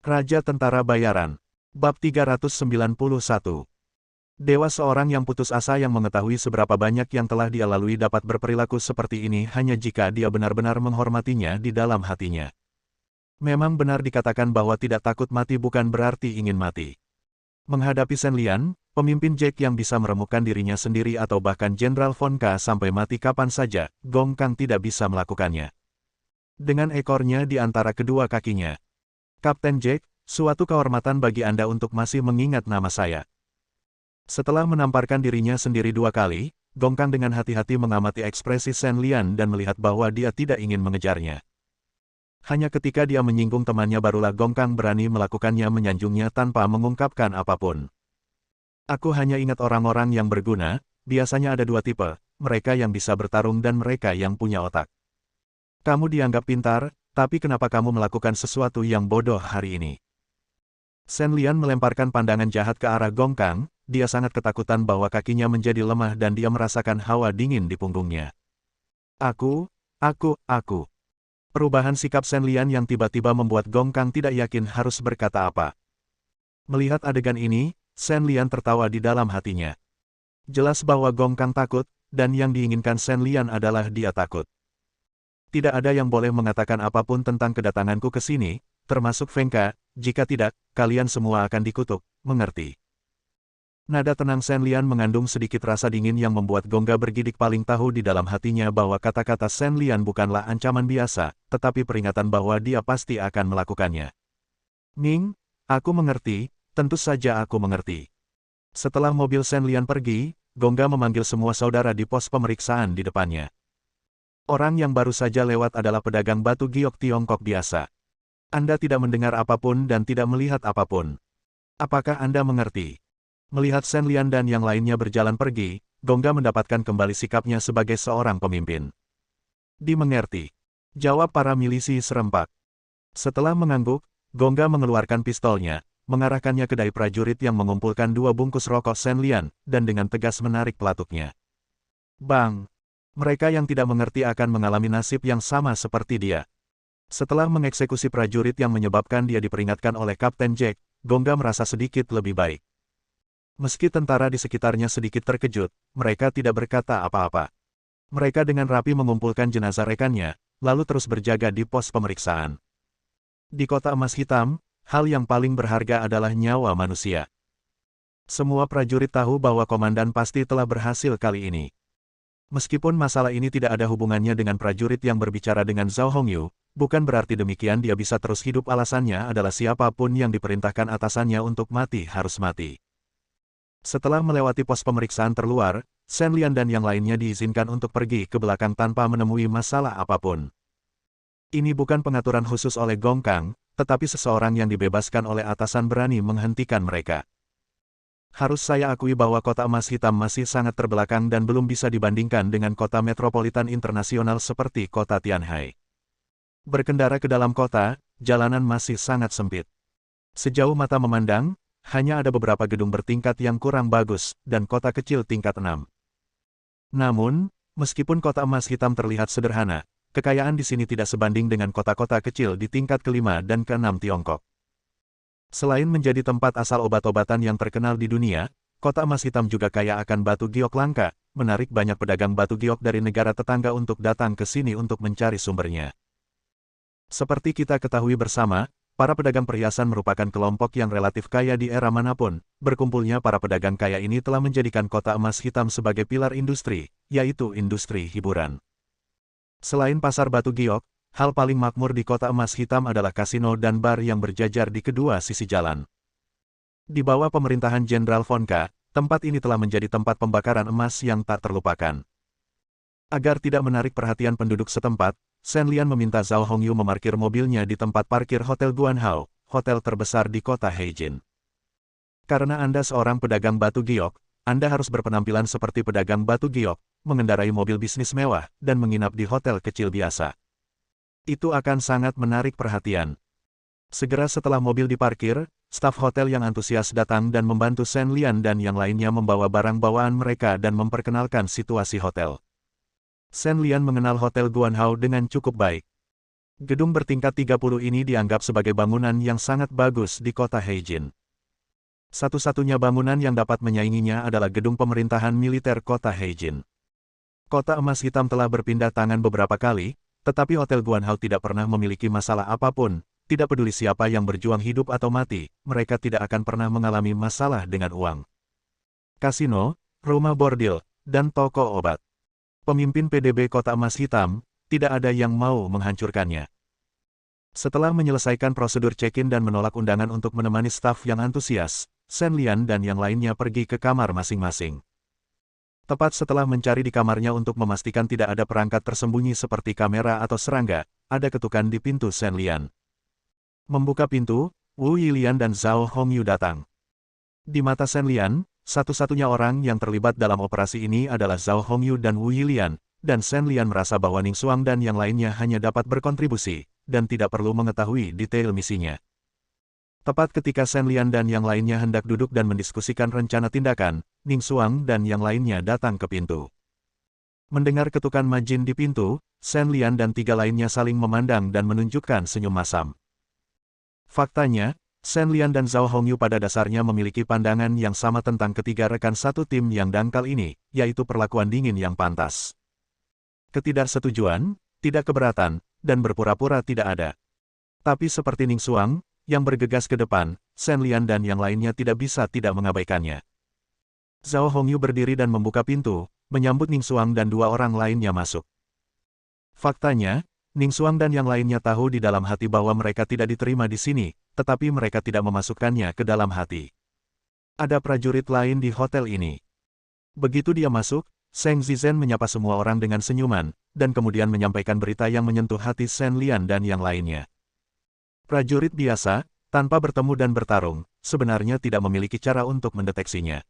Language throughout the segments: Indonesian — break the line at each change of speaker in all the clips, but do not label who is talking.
Raja Tentara Bayaran. Bab 391. Dewa seorang yang putus asa yang mengetahui seberapa banyak yang telah dia lalui dapat berperilaku seperti ini hanya jika dia benar-benar menghormatinya di dalam hatinya. Memang benar dikatakan bahwa tidak takut mati bukan berarti ingin mati. Menghadapi Shen Lian, pemimpin Jack yang bisa meremukkan dirinya sendiri atau bahkan Jenderal Von K sampai mati kapan saja, Gong Kang tidak bisa melakukannya. Dengan ekornya di antara kedua kakinya. Kapten Jack, suatu kehormatan bagi Anda untuk masih mengingat nama saya. Setelah menamparkan dirinya sendiri 2 kali, Gong Kang dengan hati-hati mengamati ekspresi Shen Lian dan melihat bahwa dia tidak ingin mengejarnya. Hanya ketika dia menyinggung temannya barulah Gong Kang berani melakukannya menyanjungnya tanpa mengungkapkan apapun. Aku hanya ingat orang-orang yang berguna, biasanya ada 2 tipe, mereka yang bisa bertarung dan mereka yang punya otak. Kamu dianggap pintar, tapi kenapa kamu melakukan sesuatu yang bodoh hari ini? Shen Lian melemparkan pandangan jahat ke arah Gong Kang, dia sangat ketakutan bahwa kakinya menjadi lemah dan dia merasakan hawa dingin di punggungnya. Aku. Perubahan sikap Shen Lian yang tiba-tiba membuat Gong Kang tidak yakin harus berkata apa. Melihat adegan ini, Shen Lian tertawa di dalam hatinya. Jelas bahwa Gong Kang takut, dan yang diinginkan Shen Lian adalah dia takut. Tidak ada yang boleh mengatakan apapun tentang kedatanganku ke sini, termasuk Feng Ke, jika tidak, kalian semua akan dikutuk, mengerti? Nada tenang Shen Lian mengandung sedikit rasa dingin yang membuat Gongga bergidik paling tahu di dalam hatinya bahwa kata-kata Shen Lian bukanlah ancaman biasa, tetapi peringatan bahwa dia pasti akan melakukannya. Ning, aku mengerti, tentu saja aku mengerti. Setelah mobil Shen Lian pergi, Gongga memanggil semua saudara di pos pemeriksaan di depannya. Orang yang baru saja lewat adalah pedagang batu giok Tiongkok biasa. Anda tidak mendengar apapun dan tidak melihat apapun. Apakah Anda mengerti? Melihat Shen Lian dan yang lainnya berjalan pergi, Gongga mendapatkan kembali sikapnya sebagai seorang pemimpin. Dimengerti. Jawab para milisi serempak. Setelah mengangguk, Gongga mengeluarkan pistolnya, mengarahkannya ke dai prajurit yang mengumpulkan 2 bungkus rokok Shen Lian, dan dengan tegas menarik pelatuknya. Bang! Mereka yang tidak mengerti akan mengalami nasib yang sama seperti dia. Setelah mengeksekusi prajurit yang menyebabkan dia diperingatkan oleh Kapten Jack, Gongga merasa sedikit lebih baik. Meski tentara di sekitarnya sedikit terkejut, mereka tidak berkata apa-apa. Mereka dengan rapi mengumpulkan jenazah rekannya, lalu terus berjaga di pos pemeriksaan. Di Kota Emas Hitam, hal yang paling berharga adalah nyawa manusia. Semua prajurit tahu bahwa komandan pasti telah berhasil kali ini. Meskipun masalah ini tidak ada hubungannya dengan prajurit yang berbicara dengan Zhao Hongyu, bukan berarti demikian dia bisa terus hidup. Alasannya adalah siapapun yang diperintahkan atasannya untuk mati harus mati. Setelah melewati pos pemeriksaan terluar, Shen Lian dan yang lainnya diizinkan untuk pergi ke belakang tanpa menemui masalah apapun. Ini bukan pengaturan khusus oleh Gong Kang, tetapi seseorang yang dibebaskan oleh atasan berani menghentikan mereka. Harus saya akui bahwa Kota Emas Hitam masih sangat terbelakang dan belum bisa dibandingkan dengan kota metropolitan internasional seperti kota Tianhai. Berkendara ke dalam kota, jalanan masih sangat sempit. Sejauh mata memandang, hanya ada beberapa gedung bertingkat yang kurang bagus, dan kota kecil tingkat 6. Namun, meskipun Kota Emas Hitam terlihat sederhana, kekayaan di sini tidak sebanding dengan kota-kota kecil di tingkat ke-5 dan ke-6 Tiongkok. Selain menjadi tempat asal obat-obatan yang terkenal di dunia, Kota Emas Hitam juga kaya akan batu giok langka, menarik banyak pedagang batu giok dari negara tetangga untuk datang ke sini untuk mencari sumbernya. Seperti kita ketahui bersama, para pedagang perhiasan merupakan kelompok yang relatif kaya di era manapun. Berkumpulnya para pedagang kaya ini telah menjadikan Kota Emas Hitam sebagai pilar industri, yaitu industri hiburan. Selain pasar batu giok, hal paling makmur di Kota Emas Hitam adalah kasino dan bar yang berjajar di kedua sisi jalan. Di bawah pemerintahan Jenderal Von K, tempat ini telah menjadi tempat pembakaran emas yang tak terlupakan. Agar tidak menarik perhatian penduduk setempat, Shen Lian meminta Zhao Hongyu memarkir mobilnya di tempat parkir Hotel Guanhao, hotel terbesar di kota Heijin. Karena Anda seorang pedagang batu giok, Anda harus berpenampilan seperti pedagang batu giok, mengendarai mobil bisnis mewah, dan menginap di hotel kecil biasa. Itu akan sangat menarik perhatian. Segera setelah mobil diparkir, staf hotel yang antusias datang dan membantu Shen Lian dan yang lainnya membawa barang bawaan mereka dan memperkenalkan situasi hotel. Shen Lian mengenal Hotel Guanhao dengan cukup baik. Gedung bertingkat 30 ini dianggap sebagai bangunan yang sangat bagus di kota Heijin. Satu-satunya bangunan yang dapat menyainginya adalah gedung pemerintahan militer kota Heijin. Kota emas hitam telah berpindah tangan beberapa kali, tetapi Hotel Guanhao tidak pernah memiliki masalah apapun. Tidak peduli siapa yang berjuang hidup atau mati, mereka tidak akan pernah mengalami masalah dengan uang. Kasino, rumah bordil, dan toko obat. Pemimpin PDB Kota Emas Hitam, tidak ada yang mau menghancurkannya. Setelah menyelesaikan prosedur check-in dan menolak undangan untuk menemani staf yang antusias, Shen Lian dan yang lainnya pergi ke kamar masing-masing. Tepat setelah mencari di kamarnya untuk memastikan tidak ada perangkat tersembunyi seperti kamera atau serangga, ada ketukan di pintu Shen Lian. Membuka pintu, Wu Yilian dan Zhao Hongyu datang. Di mata Shen Lian, satu-satunya orang yang terlibat dalam operasi ini adalah Zhao Hongyu dan Wu Yilian, dan Shen Lian merasa bahwa Ning Xuang dan yang lainnya hanya dapat berkontribusi, dan tidak perlu mengetahui detail misinya. Tepat ketika Shen Lian dan yang lainnya hendak duduk dan mendiskusikan rencana tindakan, Ning Xuang dan yang lainnya datang ke pintu. Mendengar ketukan Majin di pintu, Shen Lian dan tiga lainnya saling memandang dan menunjukkan senyum masam. Faktanya, Shen Lian dan Zhao Hongyu pada dasarnya memiliki pandangan yang sama tentang ketiga rekan satu tim yang dangkal ini, yaitu perlakuan dingin yang pantas. Ketidaksetujuan, tidak keberatan, dan berpura-pura tidak ada. Tapi seperti Ning Xuang, yang bergegas ke depan, Shen Lian dan yang lainnya tidak bisa tidak mengabaikannya. Zhao Hongyu berdiri dan membuka pintu, menyambut Ning Xuang dan dua orang lainnya masuk. Faktanya, Ning Xuang dan yang lainnya tahu di dalam hati bahwa mereka tidak diterima di sini, tetapi mereka tidak memasukkannya ke dalam hati. Ada prajurit lain di hotel ini. Begitu dia masuk, Zheng Zizhen menyapa semua orang dengan senyuman, dan kemudian menyampaikan berita yang menyentuh hati Shen Lian dan yang lainnya. Prajurit biasa, tanpa bertemu dan bertarung, sebenarnya tidak memiliki cara untuk mendeteksinya.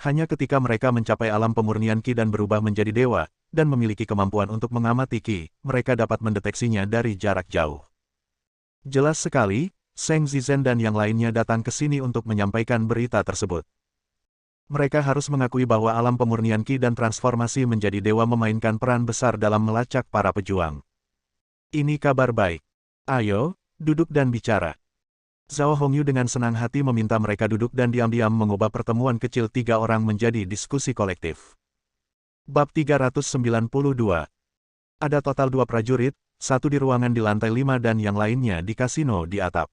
Hanya ketika mereka mencapai alam pemurnian Qi dan berubah menjadi dewa, dan memiliki kemampuan untuk mengamati Qi, mereka dapat mendeteksinya dari jarak jauh. Jelas sekali, Zheng Zizhen dan yang lainnya datang ke sini untuk menyampaikan berita tersebut. Mereka harus mengakui bahwa alam pemurnian Qi dan transformasi menjadi dewa memainkan peran besar dalam melacak para pejuang. Ini kabar baik. Ayo, duduk dan bicara. Zhao Hongyu dengan senang hati meminta mereka duduk dan diam-diam mengubah pertemuan kecil tiga orang menjadi diskusi kolektif. Bab 392. Ada total 2 prajurit, satu di ruangan di lantai 5 dan yang lainnya di kasino di atap.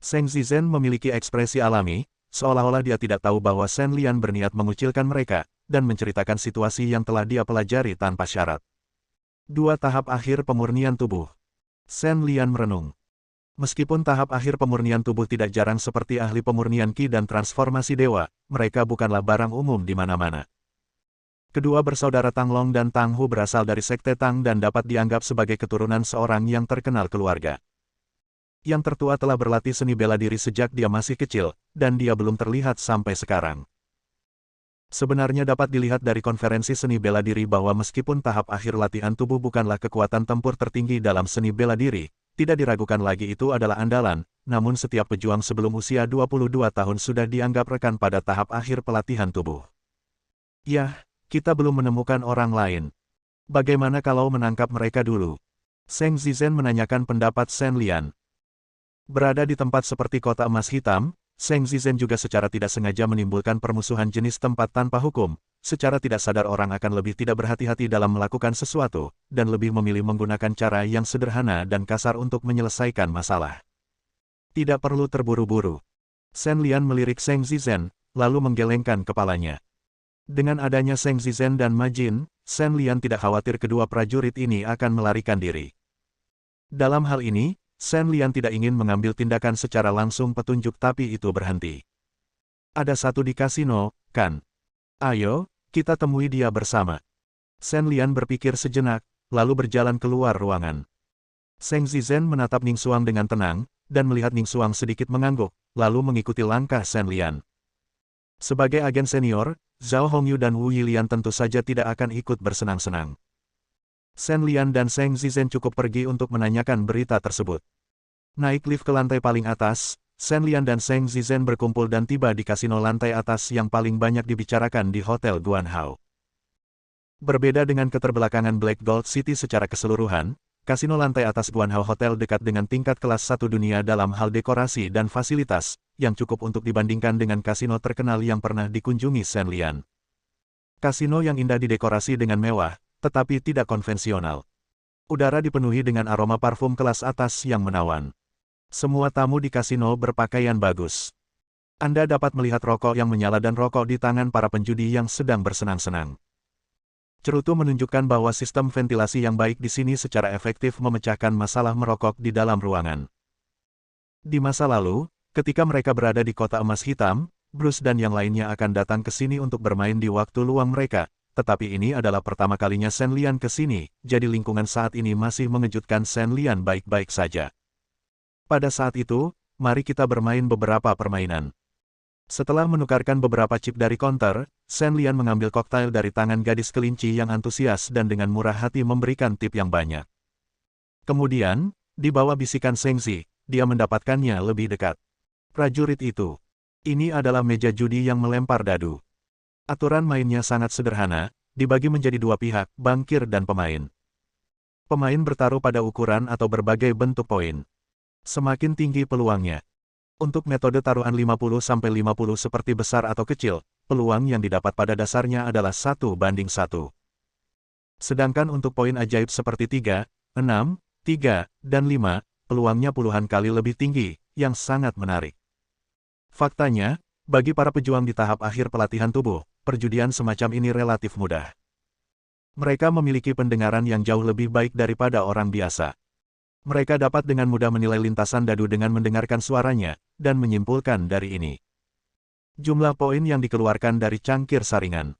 Zheng Zizhen memiliki ekspresi alami, seolah-olah dia tidak tahu bahwa Shen Lian berniat mengucilkan mereka, dan menceritakan situasi yang telah dia pelajari tanpa syarat. 2 tahap akhir pemurnian tubuh. Shen Lian merenung. Meskipun tahap akhir pemurnian tubuh tidak jarang seperti ahli pemurnian Qi dan transformasi dewa, mereka bukanlah barang umum di mana-mana. Kedua bersaudara Tang Long dan Tang Hu berasal dari Sekte Tang dan dapat dianggap sebagai keturunan seorang yang terkenal keluarga. Yang tertua telah berlatih seni bela diri sejak dia masih kecil, dan dia belum terlihat sampai sekarang. Sebenarnya dapat dilihat dari konferensi seni bela diri bahwa meskipun tahap akhir latihan tubuh bukanlah kekuatan tempur tertinggi dalam seni bela diri, tidak diragukan lagi itu adalah andalan, namun setiap pejuang sebelum usia 22 tahun sudah dianggap rekan pada tahap akhir pelatihan tubuh. Yah, kita belum menemukan orang lain. Bagaimana kalau menangkap mereka dulu? Zheng Zizhen menanyakan pendapat Shen Lian. Berada di tempat seperti Kota Emas Hitam, Zheng Zizhen juga secara tidak sengaja menimbulkan permusuhan jenis tempat tanpa hukum. Secara tidak sadar orang akan lebih tidak berhati-hati dalam melakukan sesuatu, dan lebih memilih menggunakan cara yang sederhana dan kasar untuk menyelesaikan masalah. Tidak perlu terburu-buru. Shen Lian melirik Zheng Zizhen, lalu menggelengkan kepalanya. Dengan adanya Zheng Zizhen dan Majin, Shen Lian tidak khawatir kedua prajurit ini akan melarikan diri. Dalam hal ini, Shen Lian tidak ingin mengambil tindakan secara langsung petunjuk tapi itu berhenti. Ada satu di kasino, kan? Ayo, kita temui dia bersama. Shen Lian berpikir sejenak, lalu berjalan keluar ruangan. Zheng Zizhen menatap Ning Xuang dengan tenang, dan melihat Ning Xuang sedikit mengangguk, lalu mengikuti langkah Shen Lian. Sebagai agen senior, Zhao Hongyu dan Wu Yilian tentu saja tidak akan ikut bersenang-senang. Shen Lian dan Zheng Zizhen cukup pergi untuk menanyakan berita tersebut. Naik lift ke lantai paling atas, Shen Lian dan Zheng Zizhen berkumpul dan tiba di kasino lantai atas yang paling banyak dibicarakan di Hotel Guanhao. Berbeda dengan keterbelakangan Black Gold City secara keseluruhan, kasino lantai atas Guanhao Hotel dekat dengan tingkat kelas 1 dunia dalam hal dekorasi dan fasilitas, yang cukup untuk dibandingkan dengan kasino terkenal yang pernah dikunjungi Shen Lian. Kasino yang indah didekorasi dengan mewah, tetapi tidak konvensional. Udara dipenuhi dengan aroma parfum kelas atas yang menawan. Semua tamu di kasino berpakaian bagus. Anda dapat melihat rokok yang menyala dan rokok di tangan para penjudi yang sedang bersenang-senang. Cerutu menunjukkan bahwa sistem ventilasi yang baik di sini secara efektif memecahkan masalah merokok di dalam ruangan. Di masa lalu, ketika mereka berada di kota emas hitam, Bruce dan yang lainnya akan datang ke sini untuk bermain di waktu luang mereka, tetapi ini adalah pertama kalinya Shen Lian ke sini, jadi lingkungan saat ini masih mengejutkan Shen Lian baik-baik saja. Pada saat itu, mari kita bermain beberapa permainan. Setelah menukarkan beberapa chip dari konter, Shen Lian mengambil koktail dari tangan gadis kelinci yang antusias dan dengan murah hati memberikan tip yang banyak. Kemudian, di bawah bisikan Sengzi, dia mendapatkannya lebih dekat. Prajurit itu. Ini adalah meja judi yang melempar dadu. Aturan mainnya sangat sederhana, dibagi menjadi dua pihak, bankir dan pemain. Pemain bertaruh pada ukuran atau berbagai bentuk poin. Semakin tinggi peluangnya. Untuk metode taruhan 50-50 seperti besar atau kecil, peluang yang didapat pada dasarnya adalah 1:1. Sedangkan untuk poin ajaib seperti 3, 6, 3, dan 5, peluangnya puluhan kali lebih tinggi, yang sangat menarik. Faktanya, bagi para pejuang di tahap akhir pelatihan tubuh, perjudian semacam ini relatif mudah. Mereka memiliki pendengaran yang jauh lebih baik daripada orang biasa. Mereka dapat dengan mudah menilai lintasan dadu dengan mendengarkan suaranya, dan menyimpulkan dari ini. Jumlah poin yang dikeluarkan dari cangkir saringan.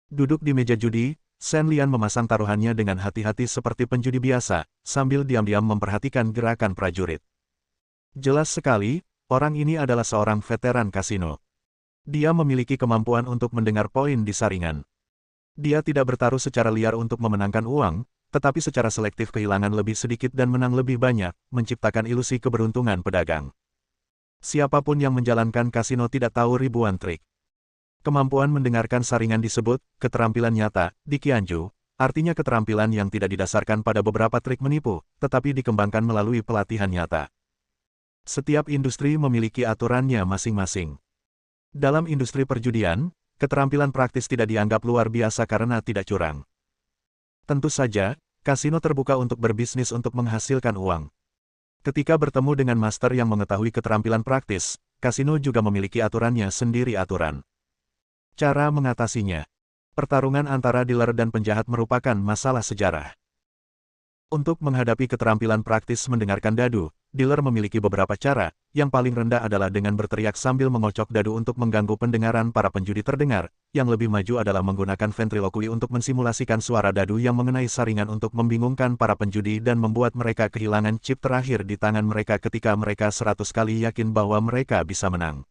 Duduk di meja judi, Shen Lian memasang taruhannya dengan hati-hati seperti penjudi biasa, sambil diam-diam memperhatikan gerakan prajurit. Jelas sekali, orang ini adalah seorang veteran kasino. Dia memiliki kemampuan untuk mendengar poin di saringan. Dia tidak bertaruh secara liar untuk memenangkan uang, tetapi secara selektif kehilangan lebih sedikit dan menang lebih banyak, menciptakan ilusi keberuntungan pedagang. Siapapun yang menjalankan kasino tidak tahu ribuan trik. Kemampuan mendengarkan saringan disebut keterampilan nyata di Qianju, artinya keterampilan yang tidak didasarkan pada beberapa trik menipu, tetapi dikembangkan melalui pelatihan nyata. Setiap industri memiliki aturannya masing-masing. Dalam industri perjudian, keterampilan praktis tidak dianggap luar biasa karena tidak curang. Tentu saja, kasino terbuka untuk berbisnis untuk menghasilkan uang. Ketika bertemu dengan master yang mengetahui keterampilan praktis, kasino juga memiliki aturannya sendiri aturan. Cara mengatasinya. Pertarungan antara dealer dan penjahat merupakan masalah sejarah. Untuk menghadapi keterampilan praktis mendengarkan dadu, dealer memiliki beberapa cara. Yang paling rendah adalah dengan berteriak sambil mengocok dadu untuk mengganggu pendengaran para penjudi terdengar. Yang lebih maju adalah menggunakan ventriloquy untuk mensimulasikan suara dadu yang mengenai saringan untuk membingungkan para penjudi dan membuat mereka kehilangan chip terakhir di tangan mereka ketika mereka 100 kali yakin bahwa mereka bisa menang.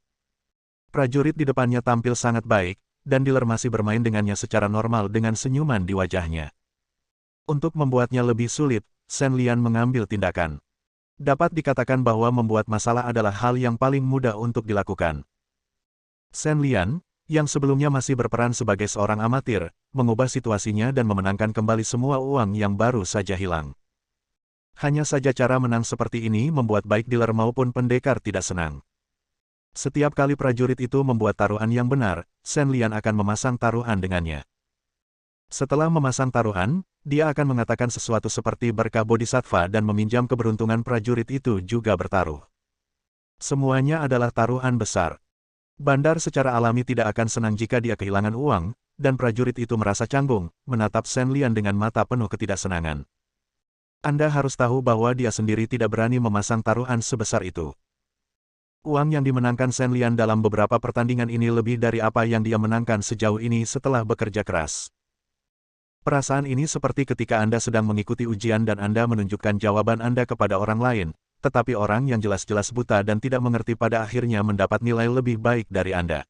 Prajurit di depannya tampil sangat baik, dan dealer masih bermain dengannya secara normal dengan senyuman di wajahnya. Untuk membuatnya lebih sulit, Shen Lian mengambil tindakan. Dapat dikatakan bahwa membuat masalah adalah hal yang paling mudah untuk dilakukan. Shen Lian, yang sebelumnya masih berperan sebagai seorang amatir, mengubah situasinya dan memenangkan kembali semua uang yang baru saja hilang. Hanya saja cara menang seperti ini membuat baik dealer maupun pendekar tidak senang. Setiap kali prajurit itu membuat taruhan yang benar, Shen Lian akan memasang taruhan dengannya. Setelah memasang taruhan, dia akan mengatakan sesuatu seperti berkah bodhisattva dan meminjam keberuntungan prajurit itu juga bertaruh. Semuanya adalah taruhan besar. Bandar secara alami tidak akan senang jika dia kehilangan uang, dan prajurit itu merasa canggung, menatap Shen Lian dengan mata penuh ketidaksenangan. Anda harus tahu bahwa dia sendiri tidak berani memasang taruhan sebesar itu. Uang yang dimenangkan Shen Lian dalam beberapa pertandingan ini lebih dari apa yang dia menangkan sejauh ini setelah bekerja keras. Perasaan ini seperti ketika Anda sedang mengikuti ujian dan Anda menunjukkan jawaban Anda kepada orang lain, tetapi orang yang jelas-jelas buta dan tidak mengerti pada akhirnya mendapat nilai lebih baik dari Anda.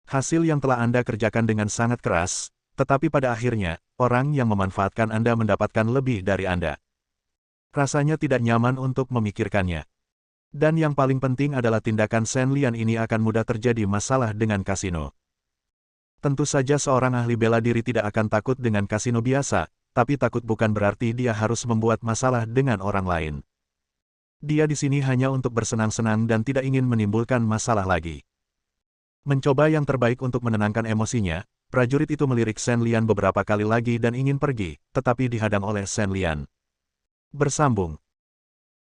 Hasil yang telah Anda kerjakan dengan sangat keras, tetapi pada akhirnya, orang yang memanfaatkan Anda mendapatkan lebih dari Anda. Rasanya tidak nyaman untuk memikirkannya. Dan yang paling penting adalah tindakan Shen Lian ini akan mudah terjadi masalah dengan kasino. Tentu saja seorang ahli bela diri tidak akan takut dengan kasino biasa, tapi takut bukan berarti dia harus membuat masalah dengan orang lain. Dia di sini hanya untuk bersenang-senang dan tidak ingin menimbulkan masalah lagi. Mencoba yang terbaik untuk menenangkan emosinya, prajurit itu melirik Shen Lian beberapa kali lagi dan ingin pergi, tetapi dihadang oleh Shen Lian. Bersambung,